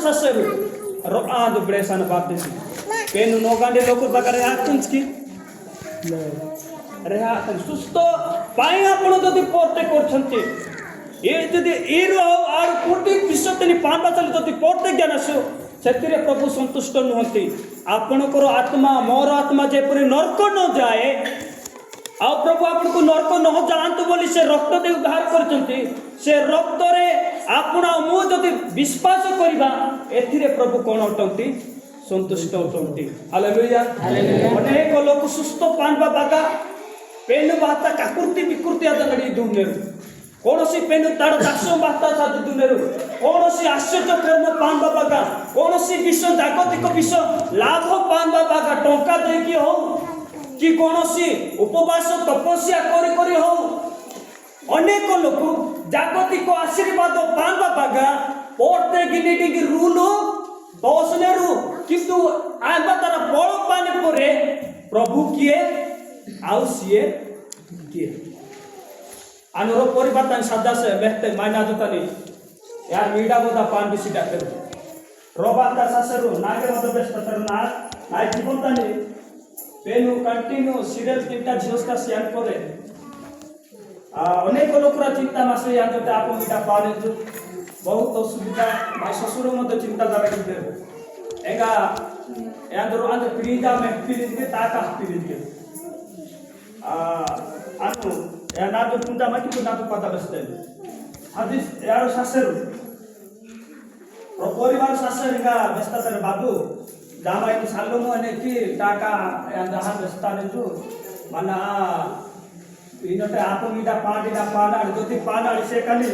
saseru ro'ando bresan baptisi penu nogande lokur bakare akunski reha susto pai ଆପଣ ଯଦି ପର୍ତେ କରୁଛନ୍ତି ଏ ଯଦି ଏରୁ ଆଉ କୋଟି ବିଶ୍ୱତନି ପାଁପାଚଲି ଯଦି ପର୍ତେ ଜ୍ଞାନ ଆସିବ ସେଥିରେ ପ୍ରଭୁ ସନ୍ତୁଷ୍ଟ ନୁହନ୍ତି ଆପଣଙ୍କର ଆତ୍ମା ମୋର ଆତ୍ମା ଯେପରି ନର୍କ ନ ଯାଏ ଆଉ ପ୍ରଭୁ ଆପଣଙ୍କୁ ନର୍କ ନ ଯାଆନ୍ତୁ ବୋଲି ସେ ରକ୍ତ ଦେଇ ଉଦ୍ଧାର କରିଛନ୍ତି ସେ ରକ୍ତରେ ଆପଣ ଆଉ ମୁଁ ଯଦି ବିଶ୍ୱାସ କରିବା ଏଥିରେ ପ୍ରଭୁ କ'ଣ ଅଟନ୍ତି ସନ୍ତୁଷ୍ଟ ଅଟନ୍ତି ହାଲେଲୁୟା ଅନେକ ଲୋକ ସୁସ୍ଥ ପାଇବା ବାଗା पेनु बाता काकृति विकृति आदा गडी दुनेरु कोनोसी पेनु ताड़ दासो बाता सादु दुनेरु कोनोसी आश्चर्य कर्म पांबा बागा कोनोसी विश्व जागतिक विश्व लाभ पांबा बागा टंका दे की हो कि कोनोसी उपवास तपस्या करी करी हो अनेक लोक जागतिक आशीर्वाद पांबा बागा पोर्ते गिनिटी की रूल दोसनेरु किंतु आबा तार बळ पाने परे प्रभु किए आउ सीए किए अनुरो परिवर्तन सदा से बेहते मायना दुतानी यार मीडा बोदा पान बिसी डाक्टर रोबाता सासरू नागे मत बेस्तर ना नाय जीवनतानी पेनु कंटिन्यू सीरियल तीनटा झियोस्का सियान करे अनेक लोकरा चिंता मासे या तो आप मीडा पाने जो बहुत असुविधा माय ससुर मत चिंता जाबे किते एगा यादरो अंदर प्रीजा में पीरित के ताका पीरित के anu ya nado punta mati pun nado pada bestel hadis yaro saseru poribar saser ga besta tere babu dama itu salomo ane ki taka yang dahan besta itu mana inote apo mida pada jodi pada se kali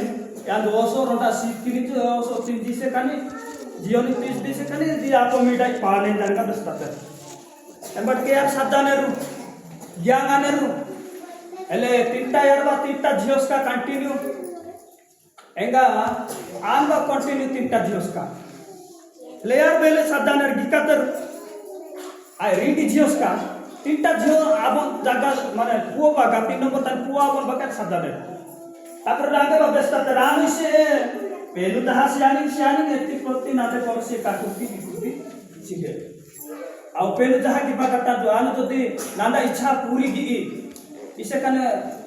yang doso ronda sikini tu doso tinji se kali jioni tis se kali di apo mida pada janga besta tere embat ke yar sadaneru ज्ञानेरु एले तीनटा यारबा तीनटा झियोस का continue एंगा आनबा continue तीनटा झियोस का player बेले सदानर गिकातर आई Reedy झियोस का तीनटा झियो आब जागा माने पुओ बागा तीन नंबर तन पुआ बन बका सदानर तापर रागे बेस्ता त राम से पेलु दहास यानी एति प्रति नाते करसी काकुति विकुति सिगे आउ पेन जहा की बागटा जो आन जदी नांदा इच्छा पूरी गी इसे कने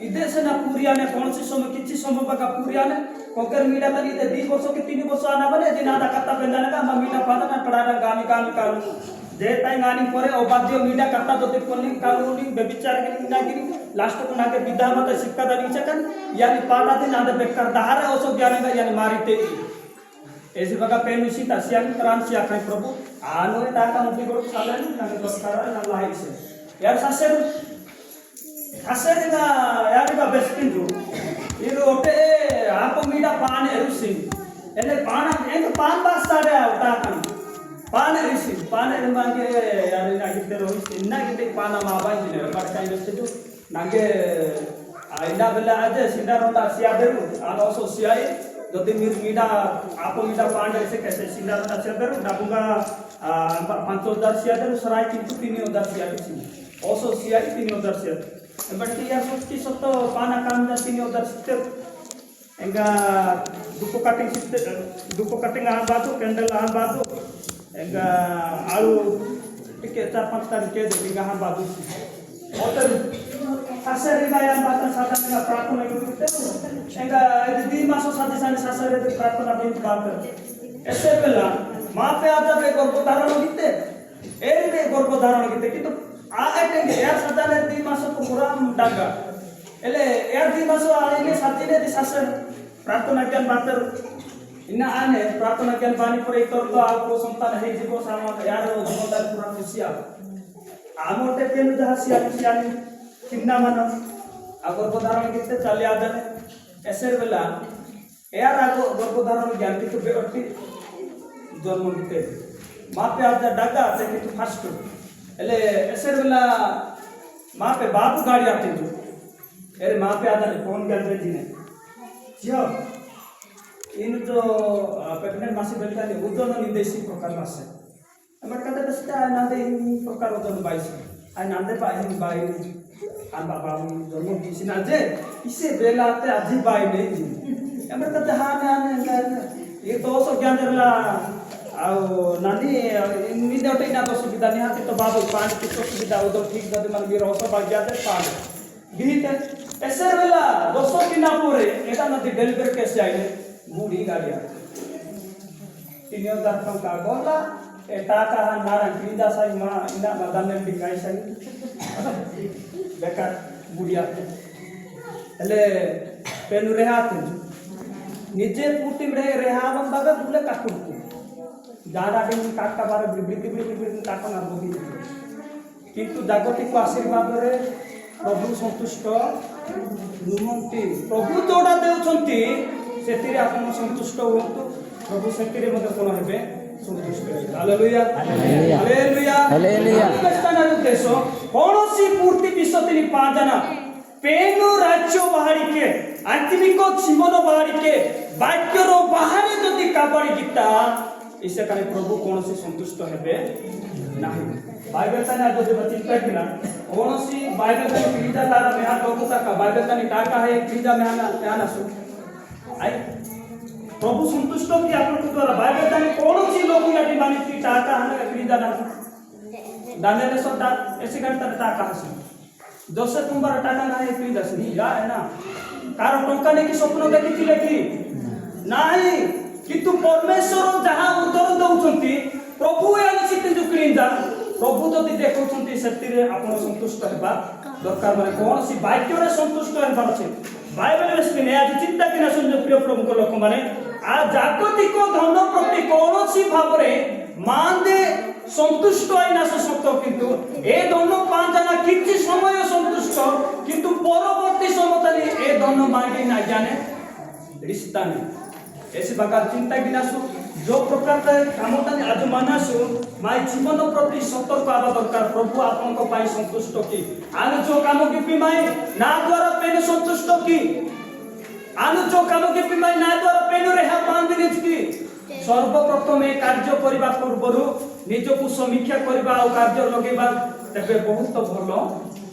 इदे से ना पूरी आने कौन सी समय किछि समय बागा पूरी आने कोकर मीडा तनी ते 2 वर्ष के 3 वर्ष आना बने दिन नादा कत्ता पेंदाने का मीडा पादा ना पड़ाना गामी कालू जे ताई गानी परे अबाध्य मीडा कत्ता जदी कोनी कालूनी बेविचार के ना गिरी लास्ट को नाके विद्या मत शिक्षा दानी चकन यानी पादा दिन नादा बेकार दहारे ओसो ज्ञान यानी मारीते ऐसे बगा पेनुसी तसियान ट्रांसिया kai प्रभु आनो ताका मुति को सालन नाके दस्कारा ना लाई से यार सासेर ना यार का बेस्टिन जो इरो ओटे आप मीडा पाने रुसी एने पाना एक पान बास्ता रे उताकन पाने रुसी पाने मांगे यार ना किते रोइस इन्ना किते पाना माबाई दिने बट काई दस्ते जो नागे आइना बेला आजे सिंडा रोटा सियादेरु आनो सो सियाई जदि मीडा आप मीडा पांडे से कैसे सिंडा रोटा सियादेरु डाबुगा 5000 सियादेरु सराय किंतु 3000 सियादेरु ओसो सियाई 3000 सियादेरु बट या सोचती सत्तो पाना काम जा 3000 सियादेरु एंगा दुको कटिंग आ बातु कैंडल आ बातु एंगा आलू टिके 4-5 तारीख के देंगा हम बातु ओतर सासरे का यार बात सादा का प्रार्थना करते एंगा दी मासो साथी साने सासरे के प्रार्थना दिन बात ऐसे बेला मां पे आता पे गर्भ धारण किते एरे पे गर्भ धारण किते कि तो आ एटे यार सादा ने दी मासो को पूरा डागा एले यार दी मासो आले साथी ने दी सासरे प्रार्थना ज्ञान बातर इना आने प्रार्थना ज्ञान बानी पर एक तो आपको संतान है जीवो सामा यार जीवनदार पूरा खुशिया आमोटे पेन जहा सियानी किन्ना मन आगो गोधारण किते चले आदने ऐसे बेला यार आगो गोधारण ज्ञान की तो बेअटी जन्म किते मां पे आजा डागा ते कि तो फास्ट एले ऐसे बेला मां पे बाप गाड़ी आते जो अरे मां पे आजा कौन ज्ञान दे दिने जियो इन जो प्रेग्नेंट मासी बेलका ने ओजन निर्देशी प्रकार मासे हमर कते बसता नादे इन प्रकार ओजन 22 आई नादे पाही बाई an baba जन्म किसी ना जे इसे बेलाते अजी बाई नहीं जी हमर कते हाने आने ये तो सो ज्ञान दरला नानी निदे ओटे ना तो सुविधा निहाती तो बाबू पांच की तो सुविधा उधर ठीक दे मन भी रोसो बाग जाते पांच गीत ऐसे वेला दोस्तों की ना पूरे एटा नदी डेलीवर केस जाइले बूढ़ी गाड़िया 3000 टंका गोला एटा का नारा क्रीदा साई मा इना मदन डिंगाई साई बेकार बुढ़िया हेले पेनु रेहाते निजे पूर्ति रेहा बंदा बुले काटुरती जाड़ा दिन काटा बार बिबड़ी काटा ना बोगी किंतु जागतिक आशीर्वाद रे प्रभु संतुष्ट नुमंती प्रभु जोड़ा देउछंती सेतिरे आपण संतुष्ट होंतु प्रभु सेतिरे मते कोन हेबे संतुष्ट हालेलुया हालेलुया हालेलुया क्रिस्तान उद्देश्य कोनोसी पूर्ति विश्वतिनि पाजना पेनु राज्य बाहरी के आत्मिक जीवन बाहरी के वाक्यरो बाहरी जदि काबड़ी गीता इसे काने प्रभु कौन से संतुष्ट हेबे नाही बाइबल ताने जो चिंता किना कौन सी बाइबल ताने क्रीदा तारा मेहा लोकता का बाइबल ताने टाका है क्रीदा मेहा ध्यान आसु आई प्रभु संतुष्ट की आपन को द्वारा बाइबल ताने कौन सी लोक याटी माने की टाका हने क्रीदा ना दाने सदा ऐसे करता टाका हसी 10 कुंबार टाका ना है क्रीदा से या है ना कारण टंका ने की स्वप्न देखिथिले की नाही किंतु परमेश्वर जहाँ उत्तर दौरान प्रभु क्रीदा प्रभु जदि देखुं से आप संतुष्ट होगा दरकार मैंने कौन सी वाक्य संतुष्ट होबार अच्छे बाइबल आज चिंता कि सुन प्रिय प्रभु लोक मैंने आ जागतिक धन प्रति कौन सी भाव मानदे संतुष्ट होना सशक्त किंतु ए धन पांचना किसी समय संतुष्ट किंतु परवर्ती समय ए धन मांगे ना जाने रिश्ता नहीं ऐसे प्रकार चिंता गिनासु जो प्रकार काम आज मानासु माय जीवन प्रति सतर्क आवा दरकार प्रभु आपन को पाई संतुष्ट की आनु जो काम के पिमाई ना द्वारा पेन संतुष्ट की आनु जो काम के पिमाई ना द्वारा पेन रेहा पांदिनी की सर्वप्रथम ए कार्य करबा पूर्व निज को समीक्षा करबा और कार्य लगेबा तबे बहुत भलो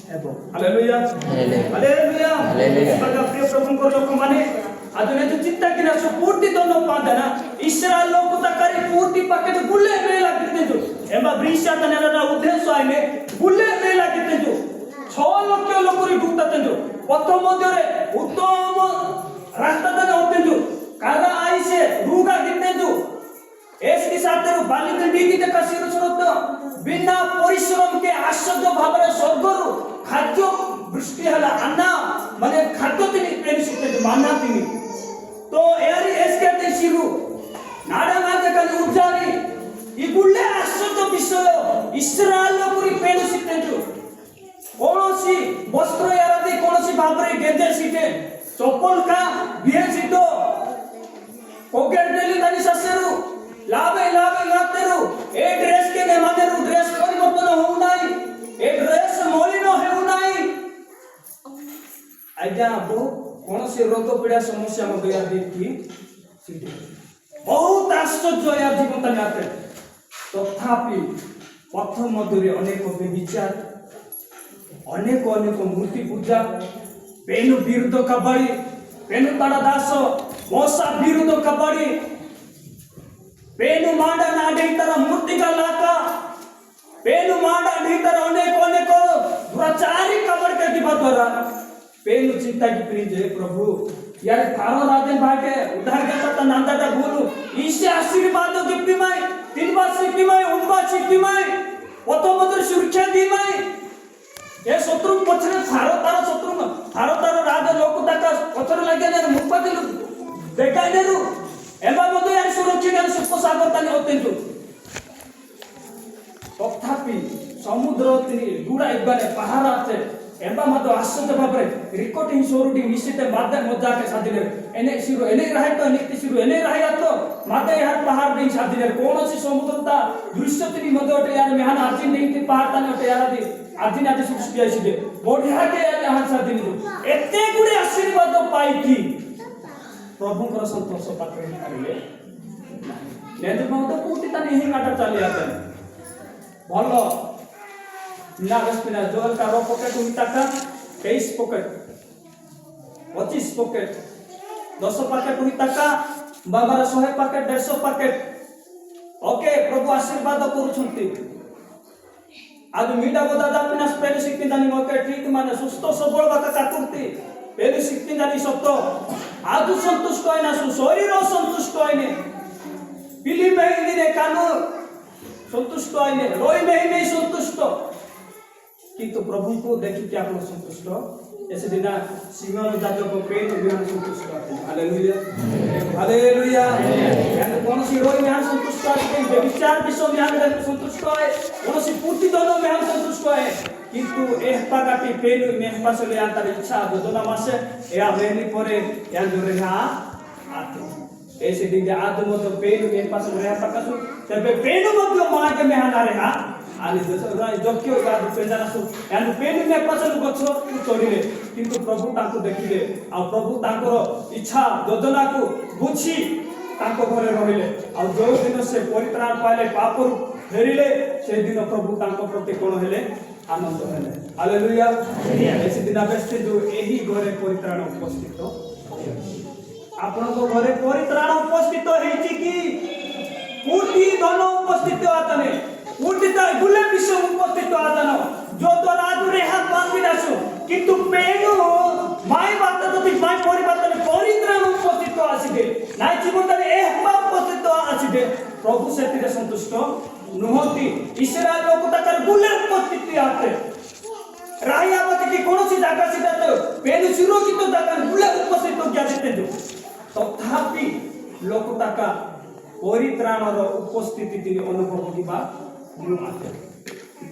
हेबो हालेलुया हालेलुया हालेलुया प्रिय प्रभु को लोक माने आदने जो चिंता कि ना पूर्ति दोनों पांदना इस्राएल लोग तकारी पूर्ति पाके जो बुले मेला कितने जो एमा ब्रिशा तनेरा उद्देश्य आइने बुले मेला कितने जो 6 लाख लोग री ढुकते जो प्रथम मध्य रे उत्तम रास्ता तने होते जो कारा आई से रुगा कितने जो एस के साथ रो बाली के डी की तक सिर सरत बिना परिश्रम के आश्चर्य भाव रे स्वर्गरु खाद्य वृष्टि हला अन्ना माने खाद्य तिनी प्रेम सिते मानना तिनी तो यारी एसके ते शिरु नाडा माते कल उजारी ई गुल्ले आश्चर्य विषय इस्राएल लोकरी पेन सिते जो कोनोसी वस्त्र यारादी कोनोसी भाबरे गेंदे सिते चप्पल का बिहे सितो पॉकेट डेली दानी ससेरु लाभे लागतेरु ए ड्रेस के ने मानेरु ड्रेस परिवर्तन हो नाही ए ड्रेस मलिनो हेउ नाही आज्ञा बहुत कौन से रोग पीड़ा समस्या में गया देखी बहुत आश्चर्य यार जीवन तक आते तथापि पथ मध्य अनेक विचार अनेक मूर्ति पूजा पेनु विरुद्ध कबड्डी पेनु ताड़ा दास मोसा विरुद्ध कबड्डी पेनु मांडा नाडे तरह मूर्ति का लाका पेनु मांडा नी तरह अनेक दुराचारी कबड्डी के दिबा द्वारा पेनु चिंता की प्रिय प्रभु यार थारो राजन भागे उधार करता नंदाटा बोलू इसे आशीर्वाद के पिमाय 3 बार सिक्किमाय 9 बार सिक्किमाय प्रथम सुरक्षा दिमाय ए शत्रु पछरे थारो तारो राज लोक ताका पछरे लागे ने मुपा दिलु देखाने रु एबा मतो यार सुरक्षा के सुख सागर तने होते जो तथापि समुद्र तिनी गुडा एकबारे पहाड़ आते एबा मतो आश्चर्य भाबरे रिकॉर्डिंग सोरुडी मिसिते मादे मजा के सादिले एने सिरु एने रहे तो नित्य सिरु एने रहे तो मादे यार पहाड़ दिन सादिले कोनोसी समुद्रता दृश्य तिनी मदोटे यार मेहन आजिन नहीं पहाड़ तने ओटे यार दी आजिन आदि सृष्टि आइसिले बढ़िया के यार यहाँ सादिले एते गुडे आशीर्वाद पाई की प्रभु को संतोष पात्र करिले नेदु मतो पूर्ति तने ही काटा चली आते भलो जोल का पॉकेट उठा 23 पॉकेट 25 पॉकेट 10 पैकेट उठा बाबार 100 पैकेट 150 पैकेट ओके प्रभु आशीर्वाद करूछंती आज मीडा को दादा पिना पेन सिक्ति दानी मके ठीक माने सुस्त सबल बाका काकुरती पेन सिक्ति दानी सत्तो आज संतुष्ट होय ना शरीर संतुष्ट होय ने पिली मेहिनी ने कानो संतुष्ट होय ने रोई मेहिनी संतुष्ट किंतु प्रभु को देखि के आप संतुष्ट ऐसे दिना सिमोन जातो को पेन बिहान संतुष्ट हालेलुया हालेलुया यानी कौन सी रोई में संतुष्ट है विचार विषय में संतुष्ट है कौन सी पूर्ति दोनों में हम संतुष्ट है किंतु एह पागाटी पेन में पासले अंतर इच्छा दोना मासे या मेनी परे या जोरे हा आते ऐसे दिन आदम तो पेन में पासले रहा पाकासु तबे पेन मध्य मार्ग में हाना रहा आनी जोक्यो याद पेंदासु यानी पेन में पासले गछो चोरीले किंतु प्रभु ताको देखिले आ प्रभु ताकर इच्छा योजना को बुझी ताको घरे रहिले आ जो दिन से परित्राण पाले पापरु फेरिले से दिन प्रभु ताको प्रति कोन हेले आनंद हेले हालेलुया ऐसे दिन बेस्ते जो एही घरे परित्राण उपस्थित आपन को घरे परित्राण उपस्थित हेछि की पूर्ति धन उपस्थित आतने पूर्ति ताई बुले विश्व उपस्थित आतन जो द्वारा दुरे हाथ बांधि दासु किंतु पेनु माय बात तो माय परिवर्तन परित्राण उपस्थित आसीदे नाय जीवन रे एह पाप उपस्थित आसीदे प्रभु सेतिरे संतुष्ट नहति इस्राएल लोक तकर बुले उपस्थित आते राहियापति की कोनोसी जागा सिदा तो पेनु सुरक्षित जागा बुले उपस्थित क्या देते जो तथापि लोक तका परित्राण रो उपस्थिति ति अनुभव किबा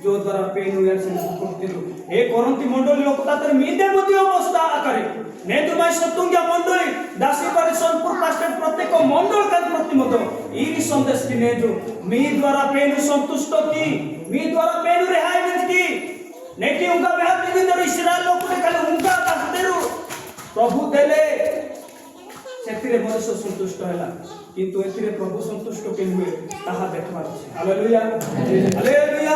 जो द्वारा पेनु यासन करते हे करंती मंडली लोक तातर मीदे मध्य अवस्था आकारे ने तुमाय सतुंग्या मंडली दासी पारे सोनपुर पास्टर प्रत्येक मंडल का प्रतिमत ई संदेश की ने जो मी द्वारा पेनु संतुष्ट की मी द्वारा पेनु रेहाई मिल की ने कि उनका व्याप दिन दर इस्राएल लोक ने खाली उनका ताहतेरु प्रभु देले सेतिरे मनुष्य संतुष्ट हैला किंतु एतिरे प्रभु संतुष्ट के हुए ताहा देखबार अछि हालेलुया हालेलुया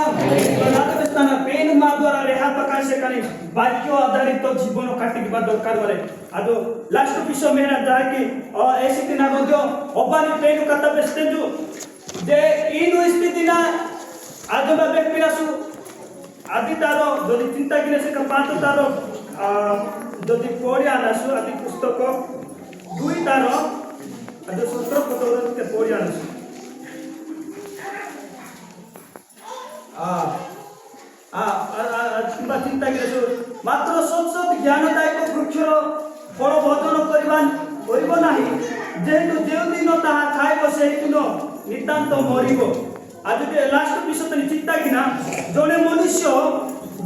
प्रणाम स्थान पेन मा द्वारा रेहा पकाय से कानी वाक्य आधारित जीवन काटिबा दरकार बरे आदो लास्ट पिसो मेरा जाय कि ऐसी दिना मध्य ओबानी पेन कता बेस्ते जो जे इनु स्थिति ना आदो बा व्यक्तिरासु आदि तारो जदि चिंता किने से का पात तारो जदि पढि आनासु आदि पुस्तक दुई तारो अदे सूत्र पतोदन के पढि आनासु चिंता किने मात्र संसद ज्ञानदायक वृक्षर फल भोजन करिबा नाही जेतु जे दिन ताहा खाइबो से दिन नितांत मरिबो आज के लास्ट विषय चिंता किना जने मनुष्य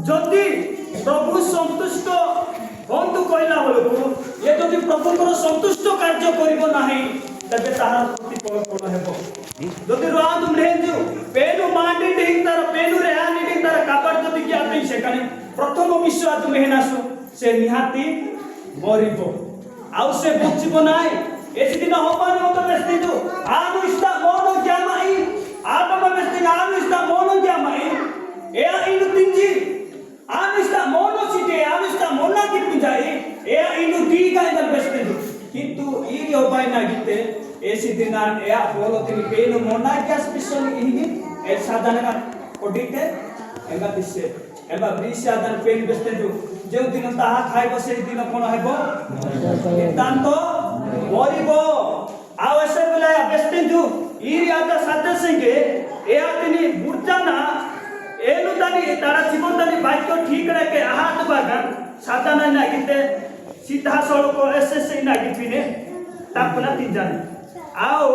जदि प्रभु संतुष्ट बंधु कहला बेलू ये जदि प्रभुकर संतुष्ट कार्य करिबो नाही तबे ताहार प्रतिफल कोन हेबो जदि रात महेंजु पेनु मांडी डिंग तार पेनु रे हानी डिंग तार कापड़ जदि ज्ञाते से कानी प्रथम विश्व आज मेहनासु से निहाती मरिबो आउ से बचिबो नाही एसी दिन होबानी होत बेस्ती जो आनुष्टा मोनो ज्ञामाई आत्मा बेस्ती आनुष्टा मोनो ज्ञामाई ए इनु तिंजी आनुष्टा मोनो सिटे आनुष्टा मोना की पिंजाई ए इनु दी का इंदर बेस्ती जो किंतु ई होबाई ना गिते एसी दिन ए बोलो तिनी पेनु मोना ग्यास पिसन इनी ए साधन का कोडिते एगा दिसे एबा ब्रिसादन पेन बेस्ते जो दिन ताहा खाइबो से दिन कोन हेबो नितांत मरिबो आवश्य बेला बेस्ते जो ई आदा साथे संगे ए आतिनी बुर्जाना एनु तानी तारा जीवन तानी वाक्य ठीक रखे हाथ बागा साधन ना गिते सीधा सड़क एसएस ना गिथिने तापना तीन जाने आओ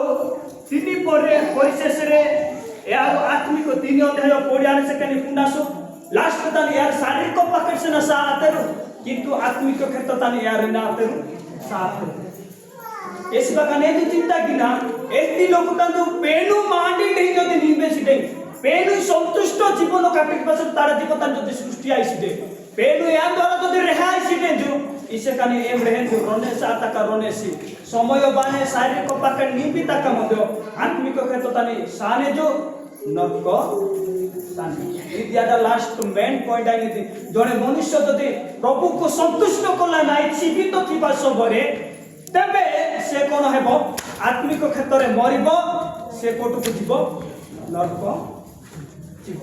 तिनी परे परिशेष रे यार आत्मिक तीन अध्याय पढियाने से कनी पुनासु लास्ट तानी यार शारीरिक पकड़ से न सातेरु किंतु आत्मिक क्षेत्र तानी यार ना आतेरु सातेरु इस बकाने की चिंता की ना एती लोक तंदु पेनु मांडी नहीं जदि निबे सिटे पेनु संतुष्ट जीवन काटिक बस तार जीवन तन जदि सृष्टि आई सिटे पेनु या द्वारा जदि रेहाई सिटे जो इसे कानी एम रहे जो रोने सा तक रोने सी समय बाने शारीरिक पकड़ निबी तक मध्य आत्मिक क्षेत्र तानी साने जो नरक लास्ट मेन पॉइंट आई जड़े मनुष्य जदि प्रभु को संतुष्ट कला ना जीवित थी सबरे तेबे से कौन हेब आत्मिक क्षेत्र में मरब से कोट को जीव नरक जीव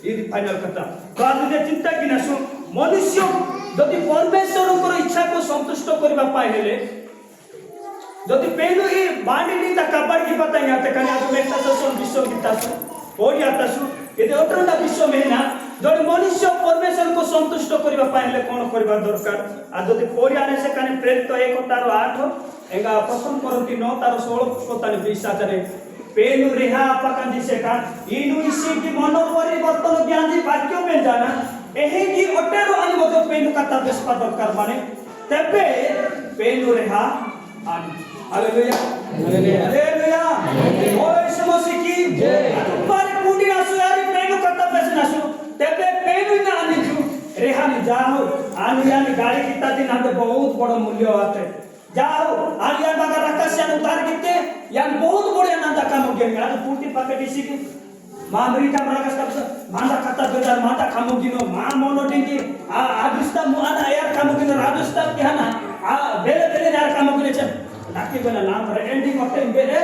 ये फाइनल कथा तो आज जे चिंता कि नासु मनुष्य जदि परमेश्वर इच्छा को संतुष्ट करबा पाए हेले जदि पेनु ई बांडी ता कपड़ की पता याते कने आज मेटा ससन विश्व गीतासु ओडी आतासु ये ओटरना विश्व में ना जदि मनुष्य परमेश्वर को संतुष्ट करबा पाए हेले कोन करबा दरकार आ जदि ओडी आने से कने प्रेरित 1:8 एगा प्रथम करंती 9:16 पेनु रेहा अपकांदी से का इनु इसी की मनो परिवर्तन ज्ञान वाक्य में जाना एही की ओटेरो आनी मतो पेनु कथा बेसपा दरकार माने तबे पेनु रेहा आनी हालेलुया हालेलुया हालेलुया ओ यीशु मसीह की जय पर कुडी आसु यारी पेनु कथा बेस नासु तबे पेनु ना आनी जु रेहा नि जाओ आनी यानी गाड़ी किता दिन आते बहुत बड़ मूल्य आते जाओ आलिया बागा रकासिया उतार किते यानी बहुत बड़े नंदा काम हो गया आज पूर्ति पैकेट इसी की मामरी का मराकस का मांदा खाता बेदार माता खामो गिनो मा मोनो टिंगी आ आदिस्ता मुआना यार खामो गिनो राजस्ता के हना आ बेले बेले यार खामो गिनो छ नाकी बना नाम रे एंडिंग ऑफ टाइम बेले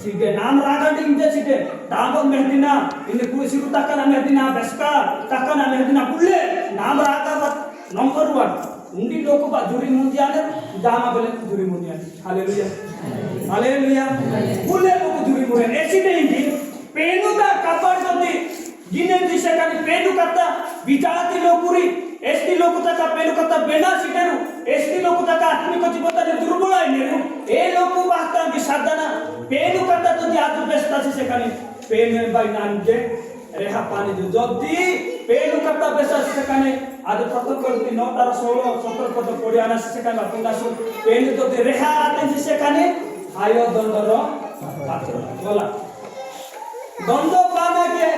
सीधे नाम रागंडी इंजे सीधे तांगो मेहदीना इने कुली सिरु ताकना मेहदीना बेस्का ताकना मेहदीना कुल्ले नाम रागा नंबर 1 उंडी लोक बा जुरी मुंदियाले दामा बोले जुरी मुंदियाले हालेलुया हालेलुया कुल्ले लोक जुरी मुंदियाले ऐसी नहीं थी पेनु का कपड़ जदी जिने दिशे कानी पेनु करता विजाति लोकुरी एस्ती लोक तका पेनु करता बेना सिटेरु एस्ती लोक तका आत्मिक जीवता ने दुर्बल आइनेरु ए लोक वास्ता की साधना पेनु करता जदी आज बेस्ता से कानी पेनु बाई नाम जे रेहा पानी जो जदी पेनु करता बेस्ता से कानी आज प्रथम करती 9:16 17 पद पडियाना से कानी बापुंदासु पेनु जदी रेहा आते से कानी आयो दंडरो पात्र बोला दंड पाने के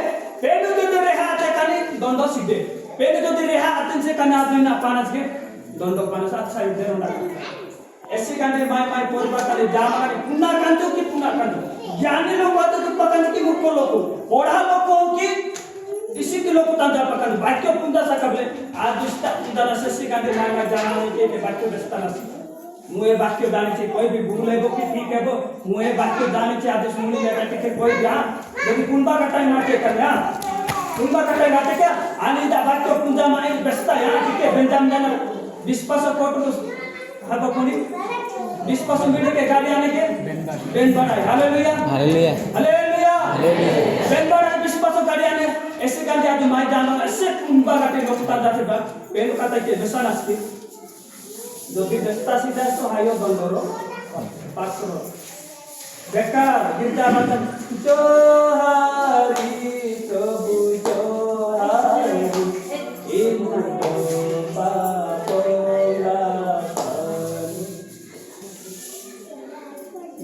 पेनु जदी रेहा आते कानी दंड सिद्धे पेनु जदी रेहा आते से कानी आदमी ना पानस के दंड पानस अच्छा इधर ना ऐसे कांडे माय पोरबा काले जामा काले पुन्ना कांजो की पुन्ना कांजो ज्ञानी लोग आते तो पकड़ की मुक्को लोग ओढ़ा लोग की इसी के लोग तांजा पकड़ वाक्य पुंदा सकबले आज दुष्टा पुंदा से कांडे माय जाना के वाक्य दस्ता ना मुए वाक्य दानी छे कोई भी भूल लेबो कि ठीक हेबो मुए वाक्य दानी छे आदेश मुनि लेता के कोई जा यदि कुंबा का टाइम आके करया कुंबा का टाइम आके क्या आनी दा वाक्य पुंजा माय बेस्ता या के बेंजाम जाना विश्वास कोट हबो कोनी विश्वास मीडिया के गाड़ी आने के बेन बड़ा hallelujah hallelujah hallelujah hallelujah Ben बड़ा विश्वास गाड़ी आने ऐसे गाड़ी आके माय जाना ऐसे कुंबा का टाइम होता जाते बा बेन कथा के बेसाना सी जो भी दस्ता सीधा तो हायो बंदरो पात्रो बेकार गिरजा माता जो हरी प्रभु जो हरी इन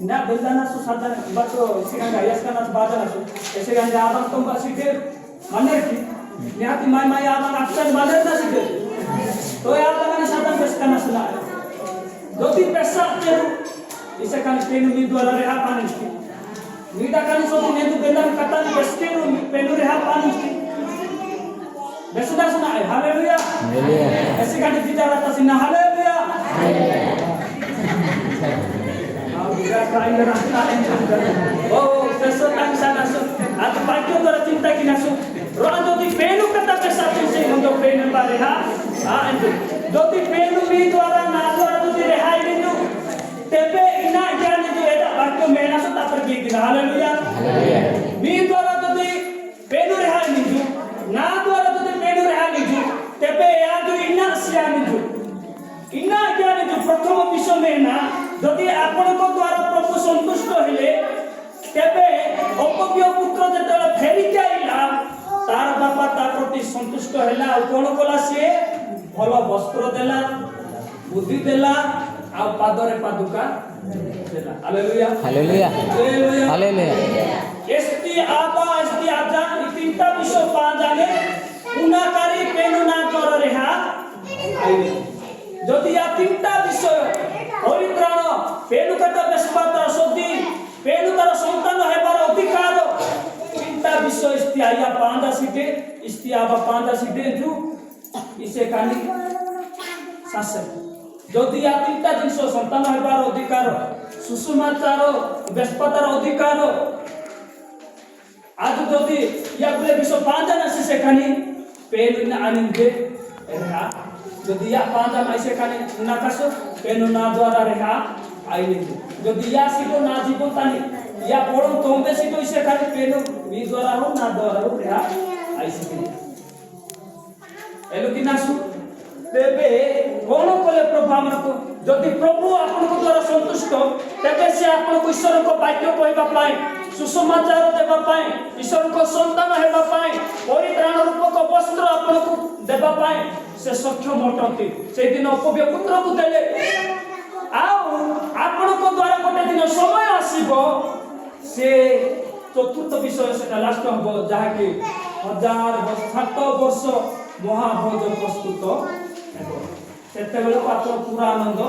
ना बेलना सु सादा बच्चो सिंगा यस का नाच बाजा ना ऐसे गांजे आदम तुम का सीधे मने की निहाती माय आदम अक्सर बाजा ना सीधे तो यार मैंने सादा बेस का नाच ना दो तीन पैसा तेरू इसे कान पेनु मी द्वारा रेहा पानी की मीडा कान सो ने तो बेलन कतन बेस्टेनु पेनु रेहा पानी की बेसदा सुना है हालेलुया हालेलुया ऐसे कान विचार आता सिना हालेलुया ओ कैसे टाइम साना सो आज बाकी द्वारा चिंता की ना सो रोज जो दी पेनु कता पैसा से हम जो पेनु बारे हा जो दी पेनु मी द्वारा ना द्वारा जो दी रेहाई बिंदु तेबे इना ज्ञान जो एदा वाक्य मेना सो तापर की दिन हालेलुया हालेलुया मी द्वारा जो दी पेनु रेहाई बिंदु ना द्वारा जो दी पेनु रेहाई बिंदु तेबे या जो इना सिया बिंदु इना ज्ञान जो प्रथम विषय में ना जदि आपण को द्वारा प्रभु संतुष्ट हेले तेबे अपव्य पुत्र जेतले फेरी आइला तार बापा ता प्रति संतुष्ट हेला आ कोन कोला से भलो वस्त्र देला बुद्धि देला आ पादरे पादुका देला हालेलुया हालेलुया हालेलुया हालेलुया एस्ती आजा इ तीनटा विषय पा जाने उनाकारी पेनु ना कर रेहा आइले जदि या तीनटा विषय परित्राण पेनु कथा बेसपाता सदी पेनु तार संतान हेबार अधिकार तीनटा विषय इस्तिया पांदा सीटे इस्तिया पांदा सीटे जो इसे कानी शासन जदि या तीनटा जिनिस संतान हेबार अधिकार सुसमाचार व्यस्ततार अधिकार आज যদি ইয়াগুলো বিষয় পাঁচজন আছে সেখানে পেন না আনিবে রেহা যদি ইয়া পাঁচজন আছে সেখানে না কাছো পেন না দ্বারা রেহা আইনে যদি ইয়া সিটো না জীবন তানি ইয়া পড়ন তোমবে সিটো সেখানে পেন বি দ্বারা হো না দ্বারা হো রেহা আইসি এলো কি না সু তেবে কোন কলে প্রভু আমরাকো যদি প্রভু আপনাকে দ্বারা সন্তুষ্ট তেবে সে আপনাকে ঈশ্বরক বাক্য কহিবা পায় सुसमाचार देवा पाए ईश्वर को संतान हेबा पाए परित्राण रूपक वस्त्र आपनको देवा पाए से सक्षम अटंती से दिन उपव्य पुत्र को देले आउ आपनको द्वारा गोटे दिन समय आसीबो से चतुर्थ विषय सेटा लास्ट हबो जहा कि 1000 वर्ष महाभोज प्रस्तुत हेबो सेते बेले पात्र पूरा आनंद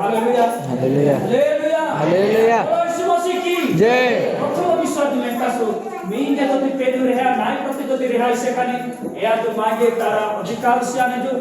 हालेलुया हालेलुया हालेलुया हालेलुया यीशु मसीह की जय प्रथम विश्वास में कासो मींगे যদি পেদু রেহা নাই প্রতি যদি রেহা সেখানে এয়া তো মাগে তারা অধিকার সিয়ানে जो